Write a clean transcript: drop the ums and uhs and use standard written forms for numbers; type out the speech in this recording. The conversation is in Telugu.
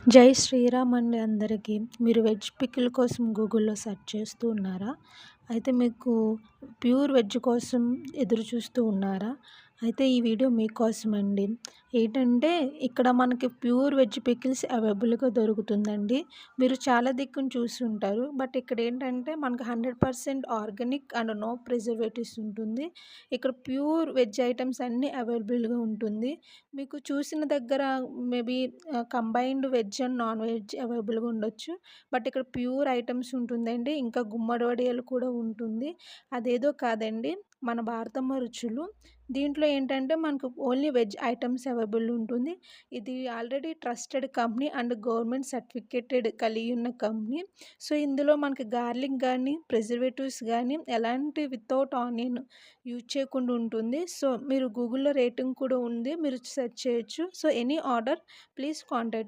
జై శ్రీరామ్ అండి అందరికీ. మీరు వెజ్ పికిల్ కోసం గూగుల్‌లో సెర్చ్ చేస్తూ ఉన్నారా? అయితే మీకు ప్యూర్ వెజ్ కోసం ఎదురు చూస్తూ ఉన్నారా? అయితే ఈ వీడియో మీకోసమండి. ఏంటంటే ఇక్కడ మనకి ప్యూర్ వెజ్ పికిల్స్ అవైలబుల్‌గా దొరుకుతుందండి. మీరు చాలా దిక్కున చూసి ఉంటారు. బట్ ఇక్కడ ఏంటంటే మనకు 100% ఆర్గానిక్ అండ్ నో ప్రిజర్వేటివ్స్ ఉంటుంది. ఇక్కడ ప్యూర్ వెజ్ ఐటెమ్స్ అన్నీ అవైలబుల్‌గా ఉంటుంది. మీకు చూసిన దగ్గర maybe combined veg and non veg అవైలబుల్‌గా ఉండొచ్చు. బట్ ఇక్కడ ప్యూర్ ఐటెమ్స్ ఉంటుందండి. ఇంకా గుమ్మడి వడియాలు కూడా ఉంటుంది. అదేదో కాదండి మన భారతమ్మ రుచులు. దీంట్లో ఏంటంటే మనకు ఓన్లీ వెజ్ ఐటెమ్స్ అవైలబుల్ ఉంటుంది. ఇది already trusted company and government certificated కలిగి ఉన్న కంపెనీ. సో, ఇందులో మనకి గార్లిక్ గానీ, ప్రిజర్వేటివ్స్ గానీ ఎలాంటి వితౌట్ ఆనియన్ యూజ్ చేయకుండా ఉంటుంది. సో, మీరు గూగుల్‌లో రేటింగ్ కూడా ఉంది. మీరు సెర్చ్ చేయొచ్చు. So, any order please contact